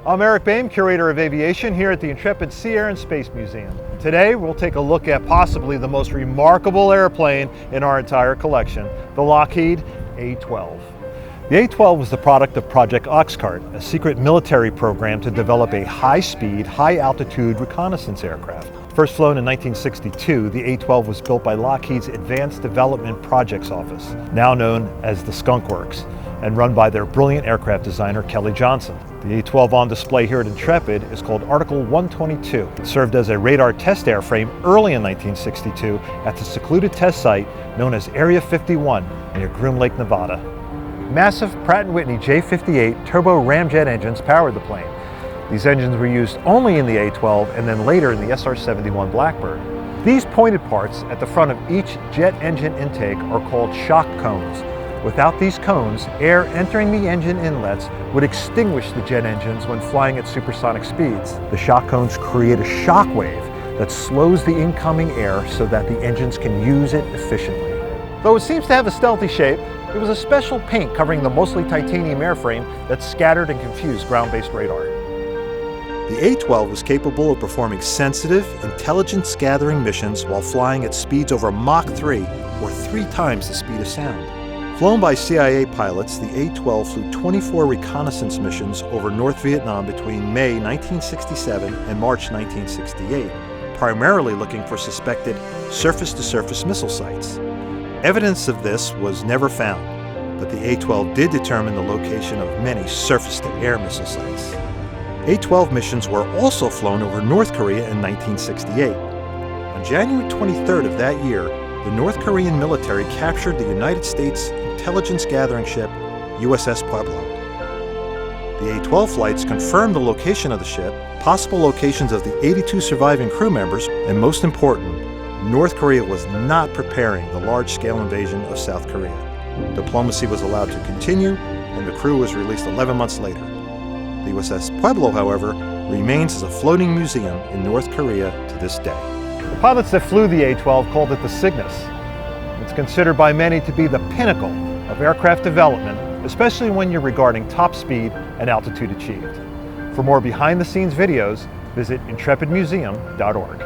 I'm Eric Boehm, Curator of Aviation here at the Intrepid Sea, Air and Space Museum. Today we'll take a look at possibly the most remarkable airplane in our entire collection, the Lockheed A-12. The A-12 was the product of Project Oxcart, a secret military program to develop a high-speed, high-altitude reconnaissance aircraft. First flown in 1962, the A-12 was built by Lockheed's Advanced Development Projects Office, now known as the Skunk Works, and run by their brilliant aircraft designer Kelly Johnson. The A-12 on display here at Intrepid is called Article 122. It served as a radar test airframe early in 1962 at the secluded test site known as Area 51 near Groom Lake, Nevada. Massive Pratt & Whitney J58 turbo ramjet engines powered the plane. These engines were used only in the A-12 and then later in the SR-71 Blackbird. These pointed parts at the front of each jet engine intake are called shock cones. Without these cones, air entering the engine inlets would extinguish the jet engines when flying at supersonic speeds. The shock cones create a shock wave that slows the incoming air so that the engines can use it efficiently. Though it seems to have a stealthy shape, it was a special paint covering the mostly titanium airframe that scattered and confused ground-based radar. The A-12 was capable of performing sensitive, intelligence-gathering missions while flying at speeds over Mach 3, or 3 times the speed of sound. Flown by CIA pilots, the A-12 flew 24 reconnaissance missions over North Vietnam between May 1967 and March 1968, primarily looking for suspected surface-to-surface missile sites. Evidence of this was never found, but the A-12 did determine the location of many surface-to-air missile sites. A-12 missions were also flown over North Korea in 1968. On January 23rd of that year, the North Korean military captured the United States intelligence gathering ship USS Pueblo. The A-12 flights confirmed the location of the ship, possible locations of the 82 surviving crew members, and most important, North Korea was not preparing the large-scale invasion of South Korea. Diplomacy was allowed to continue, and the crew was released 11 months later. The USS Pueblo, however, remains as a floating museum in North Korea to this day. The pilots that flew the A-12 called it the Cygnus. It's considered by many to be the pinnacle of aircraft development, especially when you're regarding top speed and altitude achieved. For more behind-the-scenes videos, visit intrepidmuseum.org.